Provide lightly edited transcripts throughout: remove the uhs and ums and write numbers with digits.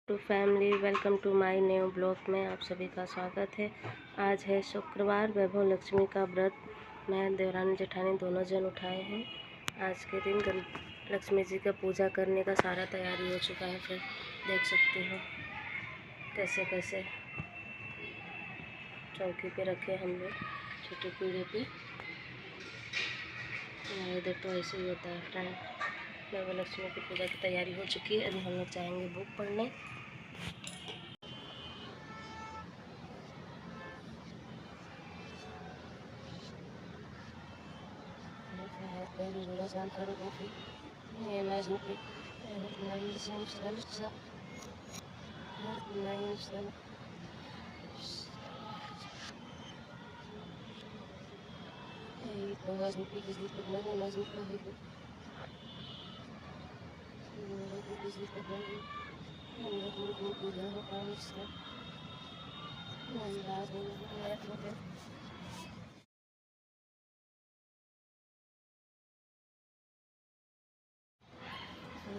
To family, welcome to my new blog में आप सभी का स्वागत है। आज है शुक्रवार, वैभव लक्ष्मी का व्रत मैं देवरानी जेठानी दोनों जन उठाए हैं। आज के दिन लक्ष्मी जी का पूजा करने का सारा तैयारी हो चुका है। फिर देख सकते हो कैसे कैसे चौकी पे रखे हम लोग छोटे पीढ़े पे। इधर तो ऐसे ही होता है फ्रेंड। वैभव लक्ष्मी की पूजा की तैयारी हो चुकी है। अभी हम लोग जाएंगे बुक पढ़ने।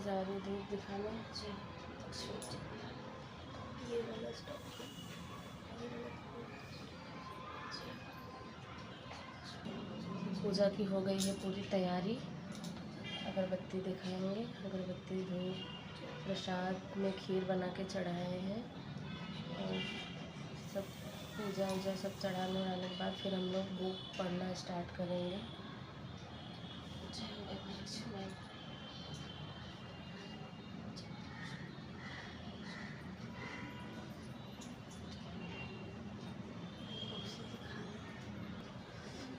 ज़्यादा धूप दिखाना ये वाला स्टॉक पूजा की हो गई है पूरी तैयारी। अगरबत्ती दिखाएंगे, अगरबत्ती धूप प्रसाद में खीर बना के चढ़ाए हैं और सब पूजा वूजा सब चढ़ाने वाले के बाद फिर हम लोग बुक पढ़ना स्टार्ट करेंगे।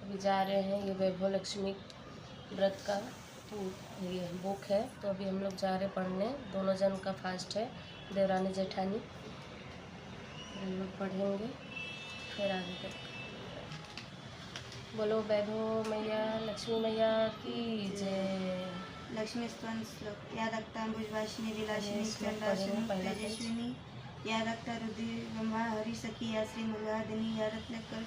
अभी जा रहे हैं, ये वैभव लक्ष्मी व्रत का ये बुक है, तो अभी हम लोग जा रहे पढ़ने। दोनों जन का फास्ट है, देवरानी जेठानी। हम लोग पढ़ेंगे फिर आगे तक। बोलो वैभव मैया लक्ष्मी मैया की जय। लक्ष्मी स्तवन श्लोक। या रक्तांबुजवासिनी विलासिनी स्कंदासिनी तेजस्विनी या रक्ता रुद्री ब्रह्मा हरि सखी या श्री मुगादिनी या रत्नकर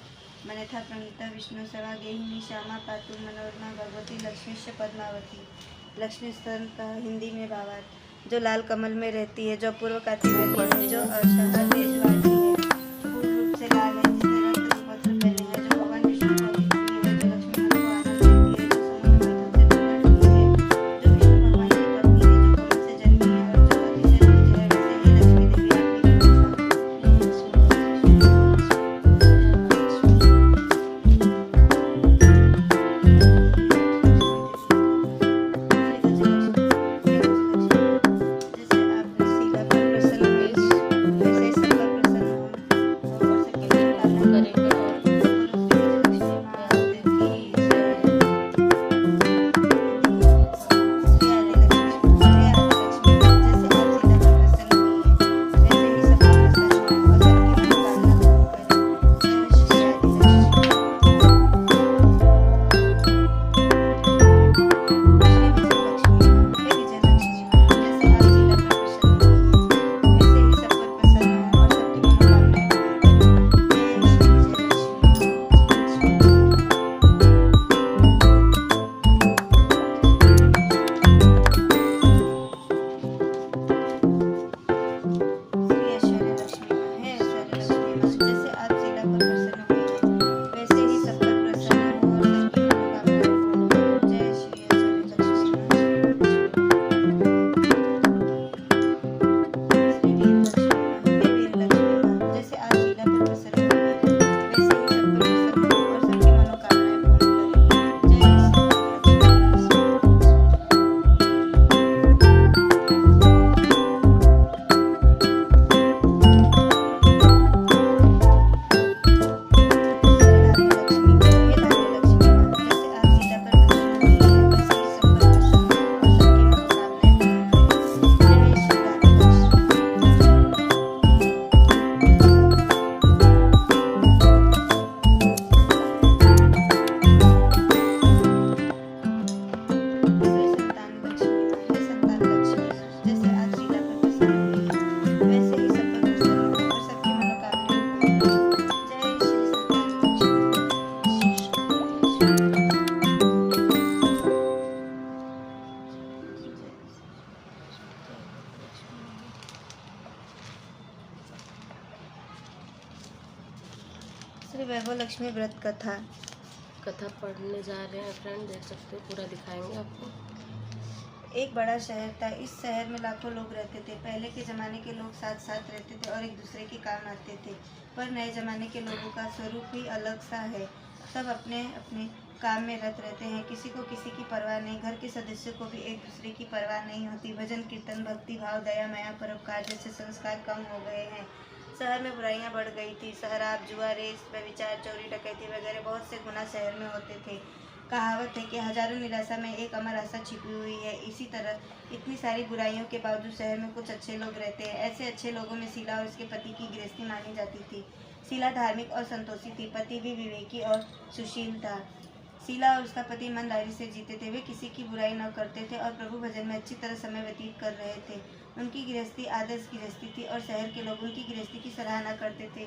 मनथा प्रणीता विष्णु सवा गेहिनी श्यामा पातु मनोरमा भगवती लक्ष्मी पद्मावती। लक्ष्मी स्तवन का हिंदी में भावार्थ: जो लाल कमल में रहती है, जो पूर्व काती में है, जो अशाखा तेज वाली है, पूर्ण रूप से लाल है, जिसने रक्त सुपत्र पहने हैं, जो भगवान विष्णु को अभिप्रिय है, जो लक्ष्मी को आनंद देती है, जो नवरात्रि वैभव लक्ष्मी व्रत कथा पढ़ने जा रहे हैं फ्रेंड, देख सकते हो, पूरा दिखाएंगे आपको। एक बड़ा शहर था। इस शहर में लाखों लोग रहते थे। पहले के ज़माने के लोग साथ साथ रहते थे और एक दूसरे के काम आते थे, पर नए ज़माने के लोगों का स्वरूप ही अलग सा है। सब अपने अपने काम में रत रहते हैं, किसी को किसी की परवाह नहीं। घर के सदस्यों को भी एक दूसरे की परवाह नहीं होती। भजन कीर्तन, भक्ति भाव, दया माया, परोपकार जैसे संस्कार कम हो गए हैं। शहर में बुराइयां बढ़ गई थी। शराब, जुआ, रेस, व्यभिचार, चोरी, डकैती वगैरह बहुत से गुनाह शहर में होते थे। कहावत है कि हजारों निराशा में एक अमर आशा छिपी हुई है। इसी तरह इतनी सारी बुराइयों के बावजूद शहर में कुछ अच्छे लोग रहते हैं। ऐसे अच्छे लोगों में शीला और उसके पति की गृहस्थी मानी जाती थी। शीला धार्मिक और संतोषी थी, पति भी विवेकी और सुशील था। शीला और उसका पति ईमानदारी से जीते थे। वे किसी की बुराई न करते थे और प्रभु भजन में अच्छी तरह समय व्यतीत कर रहे थे। उनकी गृहस्थी आदर्श गृहस्थी थी और शहर के लोग उनकी गृहस्थी की सराहना करते थे।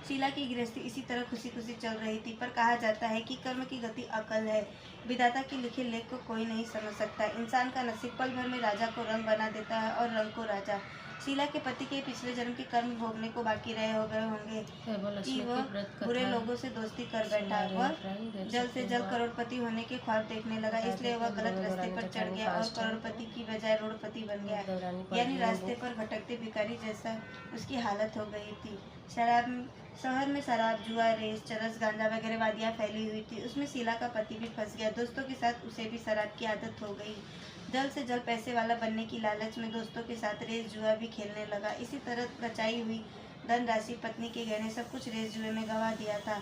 शीला की गृहस्थी इसी तरह खुशी खुशी चल रही थी, पर कहा जाता है कि कर्म की गति अकल है। विधाता के लिखे लेख को कोई नहीं समझ सकता। इंसान का नसीब पल भर में राजा को रंग बना देता है और रंग को राजा। शीला के पति के पिछले जन्म के कर्म भोगने को बाकी रहे हो गए होंगे कि वह बुरे लोगों से दोस्ती कर बैठा। वह जल्द से जल्द करोड़पति होने के ख्वाब देखने लगा, इसलिए वह गलत रास्ते पर चढ़ गया और करोड़पति की बजाय रोडपति बन गया, यानी रास्ते पर भटकते भिखारी जैसा उसकी हालत हो गई थी। शहर में शराब, जुआ, रेस, चरस, गांजा वगैरह वादियाँ फैली हुई थी। उसमें शीला का पति भी फंस गया। दोस्तों के साथ उसे भी शराब की आदत हो गई। जल्द से जल्द पैसे वाला बनने की लालच में दोस्तों के साथ रेस जुआ भी खेलने लगा। इसी तरह बचाई हुई धनराशि, पत्नी के गहने, सब कुछ रेस जुए में गंवा दिया था।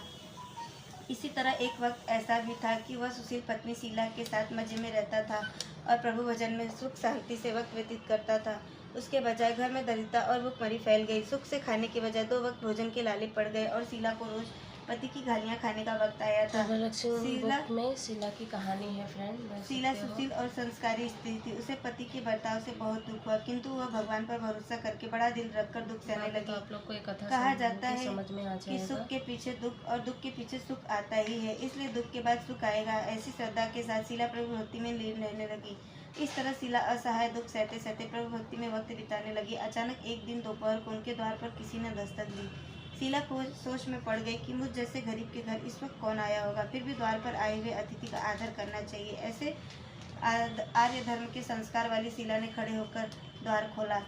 इसी तरह एक वक्त ऐसा भी था कि वह सुशील पत्नी शीला के साथ मजे में रहता था और प्रभु भजन में सुख शांति से वक्त व्यतीत करता था। उसके बजाय घर में दरिद्रता और भुखमरी फैल गई। सुख से खाने के बजाय 2 वक्त भोजन के लाले पड़ गए और शीला को रोज पति की गालियां खाने का वक्त आया था। शीला की कहानी है फ्रेंड। शीला सुशील और संस्कारी स्त्री थी। उसे पति के बर्ताव से बहुत दुख हुआ, किंतु वह भगवान पर भरोसा करके बड़ा दिल रखकर दुख सहने लगी। आप लोग को एक कथा कहा जाता है समझ में आ कि सुख के पीछे दुख और दुख के पीछे सुख आता ही है, इसलिए दुख के बाद सुख आएगा। ऐसी श्रद्धा के साथ शीला प्रभु भक्ति में लीन रहने लगी। इस तरह शीला असहाय दुख सहते सहते प्रभु भक्ति में वक्त बिताने लगी। अचानक एक दिन दोपहर को उनके द्वार पर किसी ने दस्तक दी। शीला सोच में पड़ गई कि मुझ जैसे गरीब के घर इस वक्त कौन आया होगा। फिर भी द्वार पर आए हुए अतिथि का आदर करना चाहिए। ऐसे आर्य धर्म के संस्कार वाली शीला ने खड़े होकर द्वार खोला।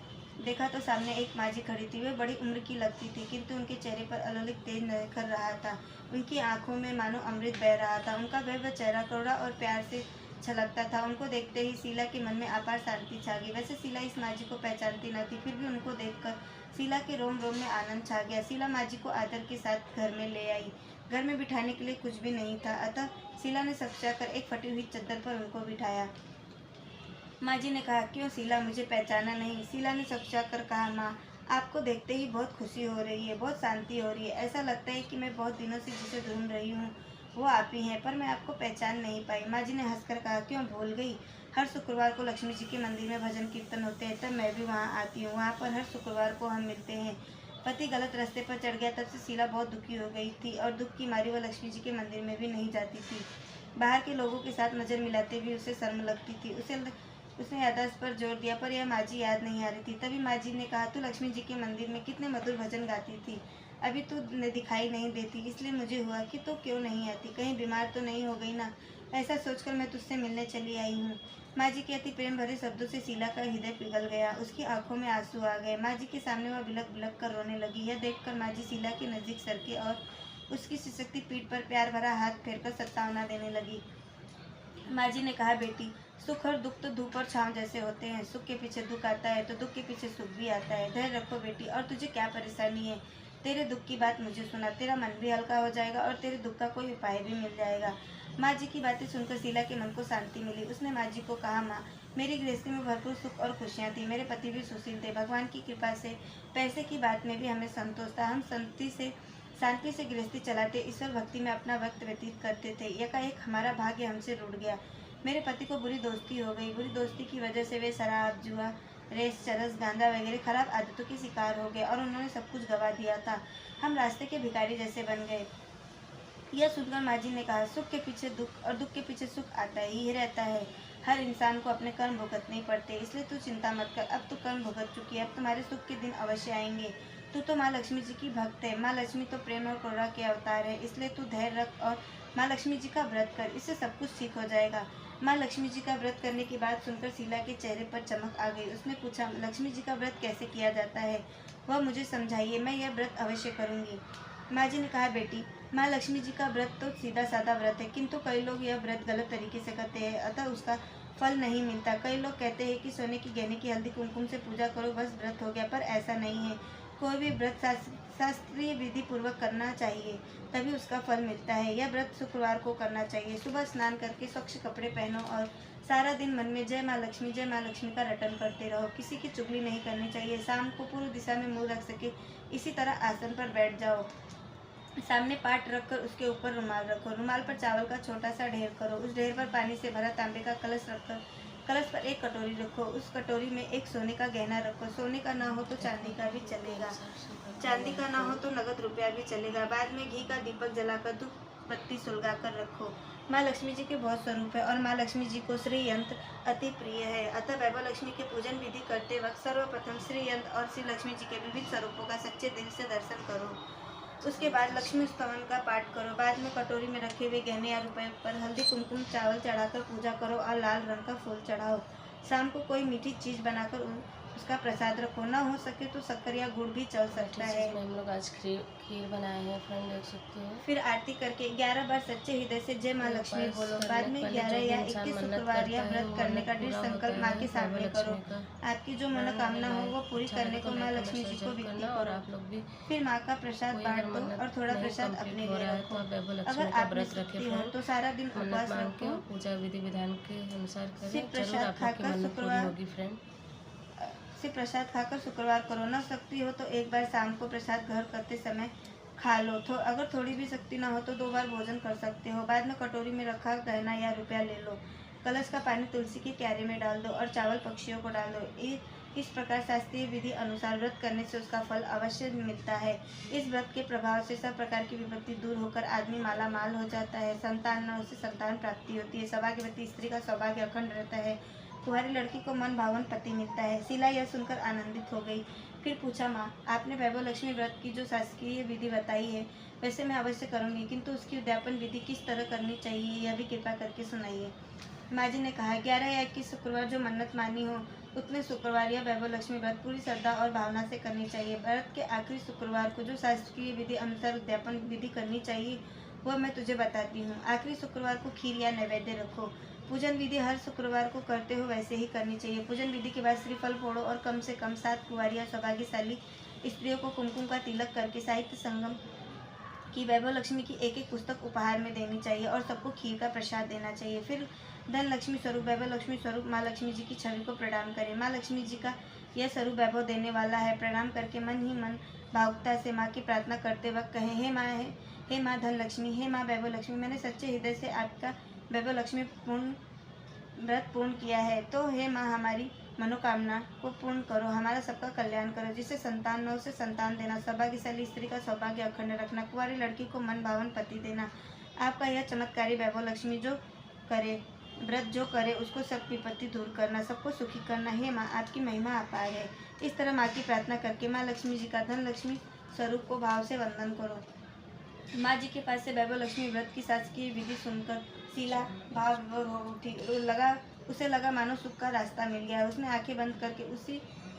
देखा तो सामने एक माँ जी खड़ी थी। वे बड़ी उम्र की लगती थी, किंतु उनके चेहरे पर अलौकिक तेज निखर रहा था। उनकी आंखों में मानो अमृत बह रहा था। उनका वह चेहरा करुणा और प्यार से छलकता था। उनको देखते ही शीला के मन में अपार शांति छा गई। वैसे शीला इस माँ जी को पहचानती न थी, फिर भी उनको देखकर शीला के रोम रोम में आनंद छा गया। शीला माँ जी को आदर के साथ घर में ले आई। घर में बिठाने के लिए कुछ भी नहीं था, अतः शीला ने सकचाकर एक फटी हुई चद्दर पर उनको बिठाया। माँ जी ने कहा, क्यों शीला, मुझे पहचाना नहीं? शीला ने सकचाकर कहा, माँ, आपको देखते ही बहुत खुशी हो रही है, बहुत शांति हो रही है। ऐसा लगता है कि मैं बहुत दिनों से जिसे ढूंढ रही हूँ वो आप ही हैं, पर मैं आपको पहचान नहीं पाई। माँ जी ने हंसकर कहा, क्यों भूल गई? हर शुक्रवार को लक्ष्मी जी के मंदिर में भजन कीर्तन होते हैं, तब मैं भी वहाँ आती हूँ। वहाँ पर हर शुक्रवार को हम मिलते हैं। पति गलत रास्ते पर चढ़ गया, तब से शीला बहुत दुखी हो गई थी और दुख की मारी वह लक्ष्मी जी के मंदिर में भी नहीं जाती थी। बाहर के लोगों के साथ नजर मिलाते भी उसे शर्म लगती थी। उसने याददाश्त पर जोर दिया, पर यह माँ जी याद नहीं आ रही थी। तभी माँ जी ने कहा, तू लक्ष्मी जी के मंदिर में कितने मधुर भजन गाती थी, अभी तू दिखाई नहीं देती, इसलिए मुझे हुआ कि तू क्यों नहीं आती, कहीं बीमार तो नहीं हो गई ना। ऐसा सोचकर मैं तुझसे मिलने चली आई हूँ। माँ जी के अति प्रेम भरे शब्दों से शीला का हृदय पिघल गया। उसकी आंखों में आंसू आ गए। माँ जी के सामने वह बिलख बिलख कर रोने लगी। यह देखकर माँ जी शीला के नजदीक सरके और उसकी सिसकती पीठ पर प्यार भरा हाथ फेरकर सत्तावना देने लगी। माँ जी ने कहा, बेटी, सुख और दुख तो धूप और छांव जैसे होते हैं। सुख के पीछे दुख आता है तो दुख के पीछे सुख भी आता है। धैर्य रखो बेटी। और तुझे क्या परेशानी है? तेरे दुख की बात मुझे सुना, तेरा मन भी हल्का हो जाएगा और तेरे दुख का कोई उपाय भी मिल जाएगा। माँ जी की बातें सुनकर शीला के मन को शांति मिली। उसने माँ जी को कहा, माँ, मेरी गृहस्थी में भरपूर सुख और खुशियाँ थी। मेरे पति भी सुशील थे। भगवान की कृपा से पैसे की बात में भी हमें संतोष था। हम शांति से गृहस्थी चलाते, ईश्वर भक्ति में अपना वक्त व्यतीत करते थे। एकाएक हमारा भाग्य हमसे रूठ गया। मेरे पति को बुरी दोस्ती हो गई। बुरी दोस्ती की वजह से वे शराब, जुआ, रेस, चरस, गांजा वगैरह खराब आदतों के शिकार हो गए और उन्होंने सब कुछ गंवा दिया था। हम रास्ते के भिखारी जैसे बन गए। यह सुनकर माँ जी ने कहा, सुख के पीछे दुख और दुख के पीछे सुख आता ही रहता है। हर इंसान को अपने कर्म भुगतने पड़ते, इसलिए तू चिंता मत कर। अब तू कर्म भुगत चुकी है, अब तुम्हारे सुख के दिन अवश्य आएंगे। तू तो माँ लक्ष्मी जी की भक्त है। माँ लक्ष्मी तो प्रेम और करुणा के अवतार है, इसलिए तू धैर्य रख और माँ लक्ष्मी जी का व्रत कर, इससे सब कुछ ठीक हो जाएगा। माँ लक्ष्मी जी का व्रत करने की बात सुनकर शीला के चेहरे पर चमक आ गई। उसने पूछा, लक्ष्मी जी का व्रत कैसे किया जाता है, वह मुझे समझाइए, मैं यह व्रत अवश्य करूँगी। माँ जी ने कहा, बेटी, माँ लक्ष्मी जी का व्रत तो सीधा साधा व्रत है, किंतु कई लोग यह व्रत गलत तरीके से करते हैं, अतः उसका फल नहीं मिलता। कई लोग कहते हैं कि सोने की गहने की हल्दी कुमकुम से पूजा करो बस व्रत हो गया, पर ऐसा नहीं है। कोई भी व्रत शास्त्रीय विधि पूर्वक करना चाहिए, तभी उसका फल मिलता है। यह व्रत शुक्रवार को करना चाहिए। सुबह स्नान करके स्वच्छ कपड़े पहनो और सारा दिन मन में जय माँ लक्ष्मी का रटन करते रहो। किसी की चुगली नहीं करनी चाहिए। शाम को पूर्व दिशा में मुंह रख सके इसी तरह आसन पर बैठ जाओ। सामने पाट रखकर उसके ऊपर रुमाल रखो। रुमाल पर चावल का छोटा सा ढेर करो। उस ढेर पर पानी से भरा तांबे का कलश रखकर कलश पर एक कटोरी रखो। उस कटोरी में एक सोने का गहना रखो। सोने का ना हो तो चांदी का भी चलेगा, चांदी का ना हो तो नगद रुपया भी चलेगा। बाद में घी का दीपक जलाकर धूप बत्ती सुलगा कर रखो। माँ लक्ष्मी जी के बहुत स्वरूप है और माँ लक्ष्मी जी को श्री यंत्र अति प्रिय है, अतः वैभव लक्ष्मी के पूजन विधि करते वक्त सर्वप्रथम श्री यंत्र और श्री लक्ष्मी जी के विविध स्वरूपों का सच्चे दिल से दर्शन करो। उसके बाद लक्ष्मी स्तवन का पाठ करो। बाद में कटोरी में रखे हुए गहने या रुपए पर हल्दी कुमकुम चावल चढ़ाकर पूजा करो और लाल रंग का फूल चढ़ाओ। शाम को कोई मीठी चीज बनाकर उसका प्रसाद रखो। ना हो सके तो शक्कर या गुड़ भी चल सकता है। हम लोग आज खीर बनाए हैं फ्रेंड, देख सकते हो। फिर आरती करके 11 बार सच्चे हृदय से जय माँ लक्ष्मी बोलो। बाद में 11 या 21 शुक्रवार या व्रत करने का दृढ़ संकल्प माँ के सामने करो। आपकी जो मनोकामना हो वो पूरी करने को माँ लक्ष्मी जी को विनती और करो। आप लोग भी फिर माँ का प्रसाद बांट दो और थोड़ा प्रसाद अपने लिए रखो। अगर आप व्रत रखे हो तो सारा दिन उपवास रखो। पूजा विधि विधान के अनुसार करें। सिर्फ प्रसाद खाकर शुक्रवार करो। न सकती हो तो एक बार शाम को प्रसाद घर करते समय खा लो। तो अगर थोड़ी भी शक्ति ना हो तो 2 बार भोजन कर सकते हो। बाद में कटोरी में रखा गहना या रुपया ले लो। कलश का पानी तुलसी के क्यारे में डाल दो और चावल पक्षियों को डाल दो। इस प्रकार शास्त्रीय विधि अनुसार व्रत करने से उसका फल अवश्य मिलता है। इस व्रत के प्रभाव से सब प्रकार की विपत्ति दूर होकर आदमी माला माल हो जाता है। संतान न उसे संतान प्राप्ति होती है। सौभाग्यवती स्त्री का सौभाग्य अखंड रहता है। कुंवारी लड़की को मन भावन पति मिलता है। शीला यह सुनकर आनंदित हो गई। फिर पूछा, माँ, आपने वैभव लक्ष्मी व्रत की जो शासकीय विधि बताई है वैसे मैं अवश्य करूँगी, किंतु उसकी उद्यापन विधि किस तरह करनी चाहिए यह भी कृपा करके सुनाइए। माँ जी ने कहा, 11 या 21 शुक्रवार जो मन्नत मानी हो उतने शुक्रवार या वैभव लक्ष्मी व्रत पूरी श्रद्धा और भावना से करनी चाहिए। व्रत के आखिरी शुक्रवार को जो शासकीय विधि अनुसार उद्यापन विधि करनी चाहिए वह मैं तुझे बताती हूँ। आखिरी शुक्रवार को खीर या नैवेद्य रखो। पूजन विधि हर शुक्रवार को करते हो वैसे ही करनी चाहिए। पूजन विधि के बाद श्रीफल फोड़ो और कम से कम 7 कुंवारी या सौभाग्यशाली स्त्रियों को कुमकुम का तिलक करके साहित्य संगम की वैभव लक्ष्मी की एक एक पुस्तक उपहार में देनी चाहिए और सबको खीर का प्रसाद देना चाहिए। फिर धन लक्ष्मी स्वरूप वैभव लक्ष्मी स्वरूप माँ लक्ष्मी जी की छवि को प्रणाम करें। माँ लक्ष्मी जी का यह स्वरूप वैभव देने वाला है। प्रणाम करके मन ही मन भावुकता से माँ की प्रार्थना करते वक्त कहें, हे माँ धन लक्ष्मी, हे माँ वैभव लक्ष्मी, मैंने सच्चे हृदय से आपका वैभव लक्ष्मी व्रत पूर्ण किया है, तो हे माँ हमारी मनोकामना को पूर्ण करो, हमारा सबका कल्याण करो। जिसे संतान न हो उसे संतान देना, सौभाग्यशाली स्त्री का सौभाग्य अखंड रखना, कुंवारी लड़की को मन भावन पति देना। आपका यह चमत्कारी वैभव लक्ष्मी व्रत जो करे उसको सब विपत्ति दूर करना, सबको सुखी करना। हे माँ आपकी महिमा अपार है। इस तरह माँ की प्रार्थना करके माँ लक्ष्मी जी का धन लक्ष्मी स्वरूप को भाव से वंदन करो। माँ जी के पास से वैभव लक्ष्मी व्रत की शासकीय विधि सुनकर शीला भाव विभोर हो उठी। उसे लगा मानो सुख का रास्ता मिल गया। उसने आंखें बंद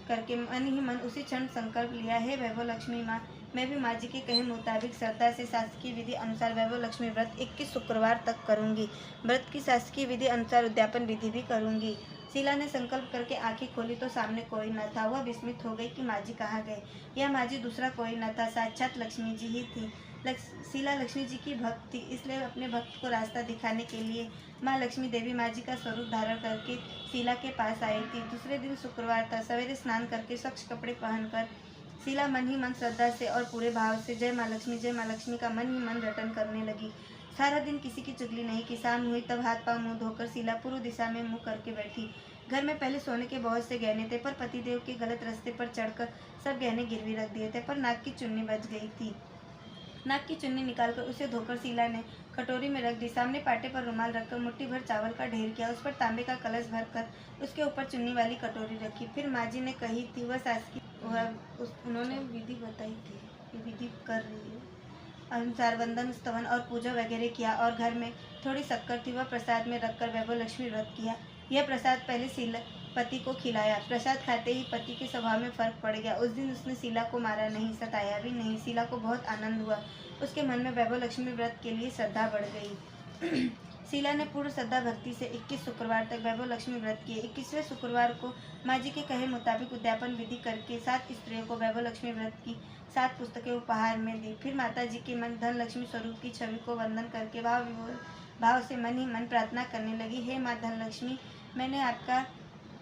करके मन ही मन उसी क्षण संकल्प लिया, हे वैभव लक्ष्मी माँ, मैं भी माँ जी के कहे मुताबिक श्रद्धा से शासकीय विधि अनुसार वैभव लक्ष्मी व्रत 21 शुक्रवार तक करूंगी। व्रत की शासकीय विधि अनुसार उद्यापन विधि भी करूंगी। शीला ने संकल्प करके आंखें खोली तो सामने कोई न था। वह विस्मित हो गई कि माँ जी कहाँ गए। यह माँ जी दूसरा कोई न था, साक्षात लक्ष्मी जी ही थी। शीला लक्ष्मी जी की भक्त थी, इसलिए अपने भक्त को रास्ता दिखाने के लिए माँ लक्ष्मी देवी माँ जी का स्वरूप धारण करके शीला के पास आई थी। दूसरे दिन शुक्रवार था। सवेरे स्नान करके स्वच्छ कपड़े पहनकर शीला मन ही मन श्रद्धा से और पूरे भाव से जय माँ लक्ष्मी का मन ही मन रटन करने लगी। सारा दिन किसी की चुगली नहीं की। शाम हुई तब हाथ पांव मुँह धोकर शीला पूर्व दिशा में मुँह करके बैठी। घर में पहले सोने के बहुत से गहने थे, पर पतिदेव के गलत रास्ते पर चढ़कर सब गहने गिरवी रख दिए थे, पर नाक की चुन्नी बच गई थी। नाक की चुन्नी निकालकर उसे धोकर शीला ने कटोरी में रख दी। सामने पाटे पर रुमाल रखकर मुट्ठी भर चावल का ढेर किया। उस पर तांबे का कलश भरकर उसके ऊपर चुन्नी वाली कटोरी रखी। फिर माँ जी ने कही थी उन्होंने विधि बताई थी कि विधि कर रही है अनुसार वंदन स्तवन और पूजा वगैरह किया और घर में थोड़ी शक्कर थी वह प्रसाद में रखकर वैभव लक्ष्मी व्रत किया। यह प्रसाद पहले शीला पति को खिलाया। प्रसाद खाते ही पति के स्वभाव में फर्क पड़ गया। उस दिन उसने शीला को मारा नहीं, सताया भी नहीं। शीला को बहुत आनंद हुआ। उसके मन में वैभव लक्ष्मी व्रत के लिए श्रद्धा बढ़ गई। शीला ने पूर्ण श्रद्धा भक्ति से 21 शुक्रवार तक वैभव लक्ष्मी व्रत किए। 21वें शुक्रवार को माँ जी के कहे मुताबिक उद्यापन विधि करके 7 स्त्रियों को वैभव लक्ष्मी व्रत की 7 पुस्तकें उपहार में दी। फिर माता जी के मन धन लक्ष्मी स्वरूप की छवि को वंदन करके भाव से मन ही मन प्रार्थना करने लगी। हे माँ धन लक्ष्मी, मैंने आपका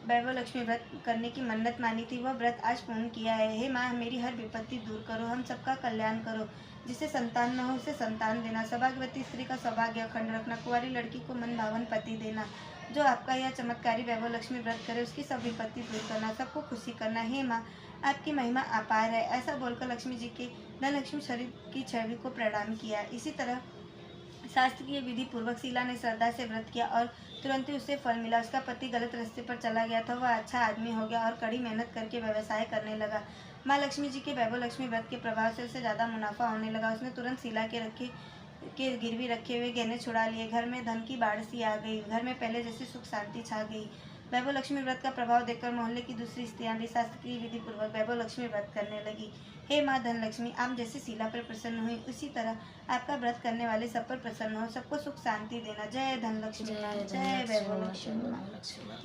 वैभव लक्ष्मी व्रत करने की मन्नत मानी थी, वह व्रत आज पूर्ण किया है। हे माँ, मेरी हर विपत्ति दूर करो, हम सबका कल्याण करो। जिसे संतान न हो उसे संतान देना, सौभाग्यवती स्त्री का सौभाग्य अखंड रखना, कुंवारी लड़की को मन भावन पति देना। जो आपका यह चमत्कारी वैभव लक्ष्मी व्रत करे उसकी सब विपत्ति दूर करना, सबको खुशी करना। हे माँ, आपकी महिमा अपार है। ऐसा बोलकर लक्ष्मी जी के धन लक्ष्मी शरीर की छवि को प्रणाम किया। इसी तरह शास्त्रीय विधि पूर्वक शीला ने श्रद्धा से व्रत किया और तुरंत ही उसे फल मिला। उसका पति गलत रास्ते पर चला गया था, वह अच्छा आदमी हो गया और कड़ी मेहनत करके व्यवसाय करने लगा। माँ लक्ष्मी जी के वैभव लक्ष्मी व्रत के प्रभाव से उसे ज़्यादा मुनाफा होने लगा। उसने तुरंत शीला के गिरवी रखे हुए गहने छुड़ा लिए। घर में धन की बाढ़ सी आ गई। घर में पहले जैसी सुख शांति छा गई। वैभव लक्ष्मी व्रत का प्रभाव देखकर मोहल्ले की दूसरी स्त्रियां भी शास्त्रीय विधि पूर्वक वैभव लक्ष्मी व्रत करने लगी। हे माँ धन लक्ष्मी, आप जैसे शीला पर प्रसन्न हुई उसी तरह आपका व्रत करने वाले सब पर प्रसन्न हो, सबको सुख शांति देना। जय धन लक्ष्मी, जय वैभव लक्ष्मी,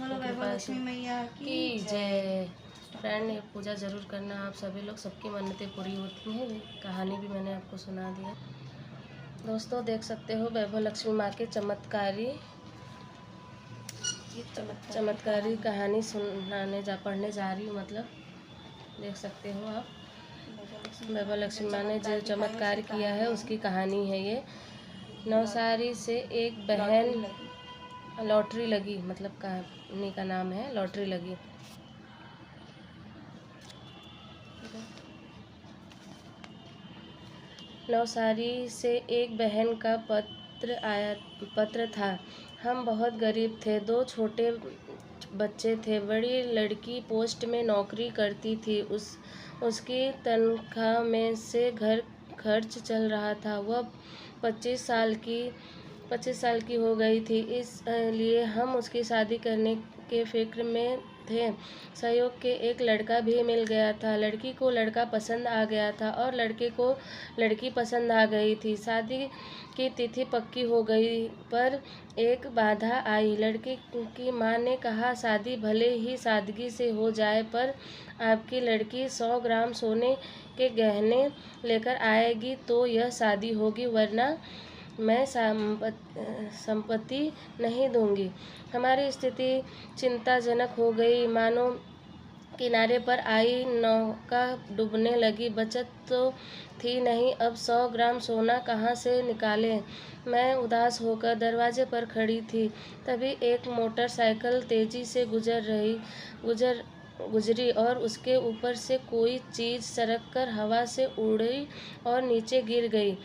बोलो वैभव लक्ष्मी मैया की जय। फ्रेंड, ये पूजा ज़रूर करना आप सभी लोग, सबकी मन्नतें पूरी होती हैं। कहानी भी मैंने आपको सुना दिया। दोस्तों, देख सकते हो वैभव लक्ष्मी माँ के चमत्कारी कहानी पढ़ने जा रही हूँ। मतलब देख सकते हो आप, वैभव लक्ष्मी माँ ने जो चमत्कार किया है उसकी कहानी है ये। नवसारी से एक बहन लॉटरी लगी, मतलब कहानी का नाम है लॉटरी लगी। नवसारी से एक बहन का पत्र था। हम बहुत गरीब थे, 2 छोटे बच्चे थे। बड़ी लड़की पोस्ट में नौकरी करती थी। उसकी तनख्वाह में से घर खर्च चल रहा था। वह 25 साल की हो गई थी, इसलिए हम उसकी शादी करने के फिक्र में थे। सहयोग के एक लड़का भी मिल गया था। लड़की को लड़का पसंद आ गया था और लड़के को लड़की पसंद आ गई थी। शादी की तिथि पक्की हो गई, पर एक बाधा आई। लड़के की माँ ने कहा, शादी भले ही सादगी से हो जाए, पर आपकी लड़की 100 ग्राम सोने के गहने लेकर आएगी तो यह शादी होगी, वरना मैं संपत्ति नहीं दूंगी। हमारी स्थिति चिंताजनक हो गई, मानो किनारे पर आई नौका डूबने लगी। बचत तो थी नहीं, अब 100 ग्राम सोना कहाँ से निकालें। मैं उदास होकर दरवाजे पर खड़ी थी। तभी एक मोटरसाइकिल तेजी से गुजरी और उसके ऊपर से कोई चीज़ सरककर हवा से उड़ी और नीचे गिर गई।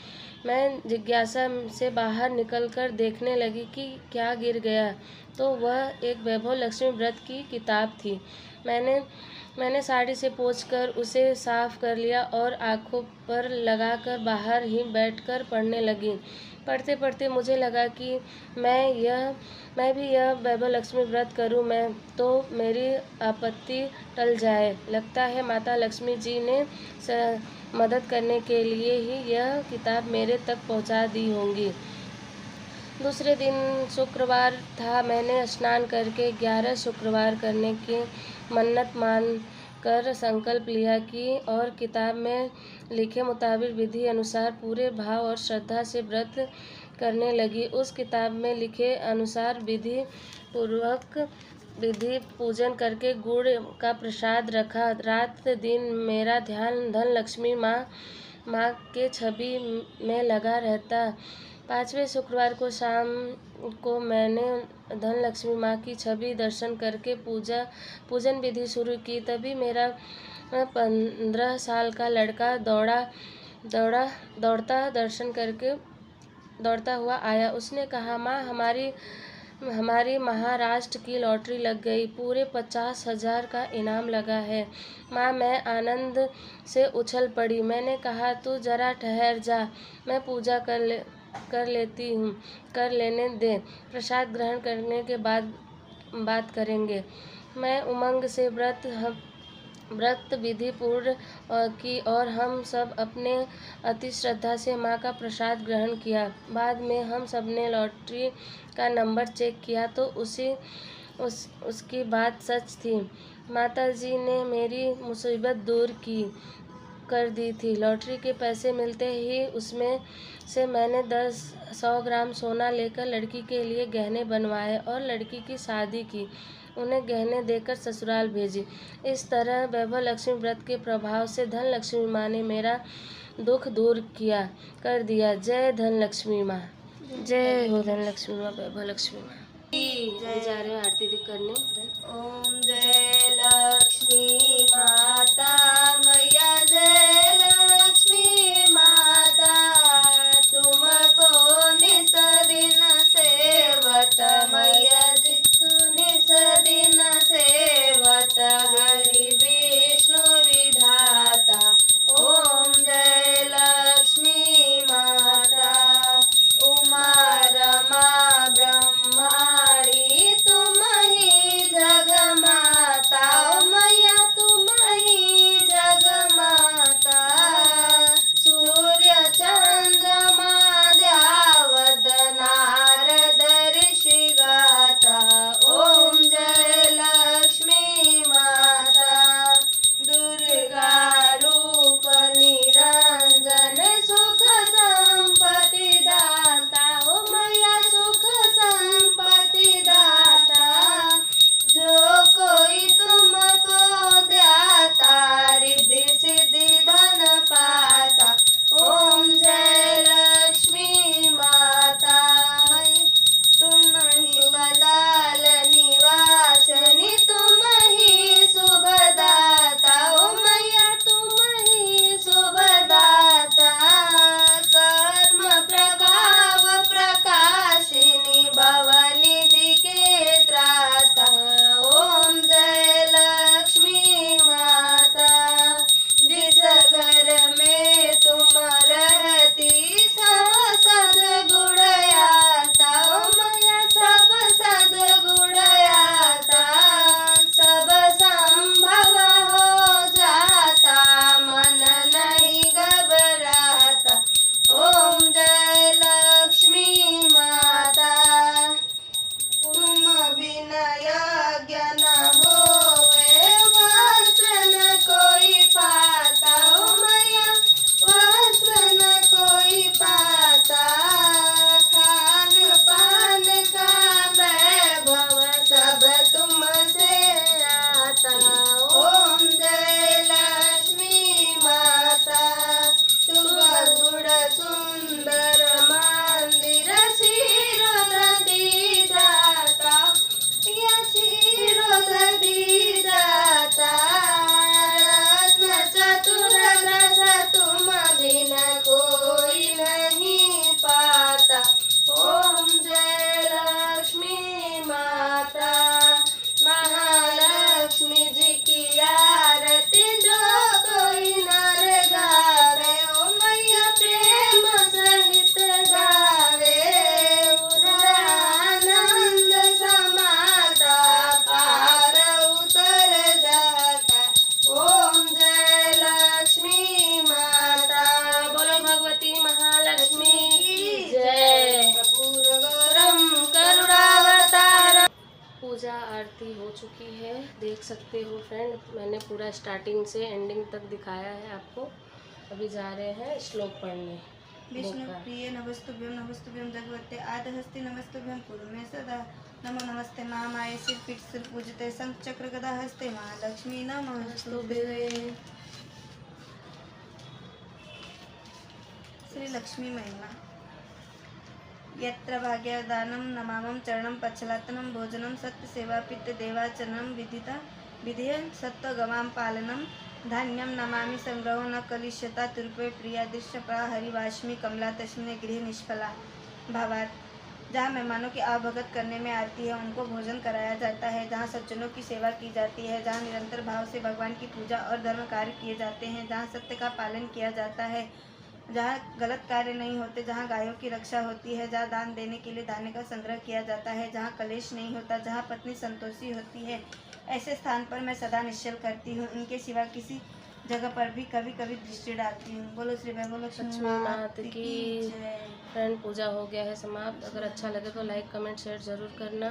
मैं जिज्ञासा से बाहर निकलकर देखने लगी कि क्या गिर गया, तो वह एक वैभव लक्ष्मी व्रत की किताब थी। मैंने साड़ी से पोंछकर उसे साफ कर लिया और आंखों पर लगाकर बाहर ही बैठकर पढ़ने लगी। पढ़ते पढ़ते मुझे लगा कि मैं भी यह वैभव लक्ष्मी व्रत करूं, मैं तो मेरी आपत्ति टल जाए। लगता है माता लक्ष्मी जी ने मदद करने के लिए ही यह किताब मेरे तक पहुंचा दी होंगी। दूसरे दिन शुक्रवार था। मैंने स्नान करके 11 शुक्रवार करने की मन्नत मान कर संकल्प लिया कि और किताब में लिखे मुताबिक विधि अनुसार पूरे भाव और श्रद्धा से व्रत करने लगी। उस किताब में लिखे अनुसार विधि पूजन करके गुड़ का प्रसाद रखा। रात दिन मेरा ध्यान धन लक्ष्मी माँ के छवि में लगा रहता। 5वें शुक्रवार को शाम को मैंने धन लक्ष्मी माँ की छवि दर्शन करके पूजन विधि शुरू की। तभी मेरा 15 साल का लड़का दौड़ता हुआ आया। उसने कहा, माँ, हमारी हमारी महाराष्ट्र की लॉटरी लग गई, पूरे 50,000 का इनाम लगा है। माँ, मैं आनंद से उछल पड़ी। मैंने कहा, तू जरा ठहर जा, मैं पूजा कर लेने दे, प्रसाद ग्रहण करने के बाद बात करेंगे। मैं उमंग से व्रत विधि पूर्ण की और हम सब अपने अति श्रद्धा से माँ का प्रसाद ग्रहण किया। बाद में हम सब ने लॉटरी का नंबर चेक किया तो उसकी बात सच थी। माताजी ने मेरी मुसीबत दूर कर दी थी। लॉटरी के पैसे मिलते ही उसमें से मैंने 100 ग्राम सोना लेकर लड़की के लिए गहने बनवाए और लड़की की शादी की, उन्हें गहने देकर ससुराल भेजी। इस तरह वैभव लक्ष्मी व्रत के प्रभाव से धन लक्ष्मी माँ ने मेरा दुख दूर कर दिया। जय धन लक्ष्मी माँ। जय हो धन लक्ष्मी माँ, वैभव लक्ष्मी माँ। जा रहे हो आरती करने। ओम जय लक्ष्मी माता मैया, जय लक्ष्मी माता, तुमको निस दिन सेवत मैया, निस दिन सेवत हरि विष्णु विधाता। ओम जय लक्ष्मी माता, उमा रमा ब्रह्माणी, तुम ही जगमाता। ओ मैया तुम ही जगमाता, सूर्य चंद्रमा द्यावत नारद ऋषि गाता। ओम जय लक्ष्मी माता, दुर्गा रूप निरंजन, सुख संपत्ति दाता। ओ मैया सुख संपत्ति दाता, जो कोई तुमको द्याता, रिद्धि सिद्धि धन पाता। ओम जय लक्ष्मी माता, तुम ही बदाल निवासनी, तुम ही शुभदाता। ओ मैया तुम ही शुभदाता, कर्म प्रभाव प्रकाशिनी, भवनिधि के त्राता। ओम जय लक्ष्मी माता, जिस घर में तुम रहती सब सद्गुण आता। ओ मैया सब सद्गुण आता, सब संभव हो जाता, मन नहीं घबराता। ओम जय लक्ष्मी माता, तुम बिन यज्ञ न होवे, वस्त्र न कोई पाता। ओ मैया वस्त्र न कोई पाता, खान पान का वैभव सब तुमसे आता। ओम जय लक्ष्मी माता, सुबह सुंदर मंदिर, क्षीरोदधि दाता, या क्षीरोदधि दाता, रत्न चतुर रस तुम बिन कोई नहीं पाता। ओम जय लक्ष्मी माता, महालक्ष्मी जी की आरती जो कोई नर गावे। ओ मैया प्रेम सहित गावे, आनंद समाता, पार उतर जाता। ओम जय लक्ष्मी माता, बोलो भगवती महालक्ष्मी की जय। पूर्वगौरम करुणावतारम। पूजा आरती हो चुकी है, देख सकते हो फ्रेंड। मैंने पूरा स्टार्टिंग से एंडिंग तक दिखाया है आपको। अभी जा रहे हैं श्लोक पढ़ने। विष्णु प्रिय नमस्तुभ्यं भगवते आदहस्ति नमस्तुभ्यं कुरु मे सदा। नमो नमस्ते महामाये सिरपीठ सिर पूजिते शंख चक्र गदा हस्ते महालक्ष्मी नमस्तुभ्ये। श्री लक्ष्मी महिमा। यत्र भाग्यदानं नमामं चरणं पच्छलातनं भोजनं सत्य सेवा पित्त देवाचरणं विधेय सत्वगमां पालनं धान्यं नमामि संग्रहो न कलिष्यता तुर्पे प्रिया दृश्यपा हरिवाश्मी कमला तस्मिन् गृहे निष्फला। भावार्थ, जहाँ मेहमानों की आवभगत करने में आती है, उनको भोजन कराया जाता है, जहाँ सज्जनों की सेवा की जाती है, जहाँ निरंतर भाव से भगवान की पूजा और धर्म कार्य किए जाते हैं, जहाँ सत्य का पालन किया जाता है, जहाँ गलत कार्य नहीं होते, जहाँ गायों की रक्षा होती है, जहाँ दान देने के लिए दाने का संग्रह किया जाता है, जहाँ कलेश नहीं होता, जहाँ पत्नी संतोषी होती है, ऐसे स्थान पर मैं सदा निश्चल करती हूँ। इनके सिवा किसी जगह पर भी कभी कभी दृष्टि डालती हूँ। बोलो श्री वैभव लक्ष्मी मात की जय। फ्रेंड, पूजा हो गया है समाप्त। अगर अच्छा लगे तो लाइक कमेंट शेयर ज़रूर करना।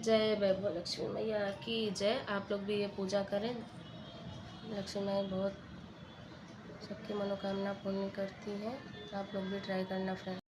जय वैभव लक्ष्मी मैया की जय। आप लोग भी ये पूजा करें। लक्ष्मी मैया बहुत सबकी मनोकामना पूर्ण करती हैं। आप लोग भी ट्राई करना फ्रेंड।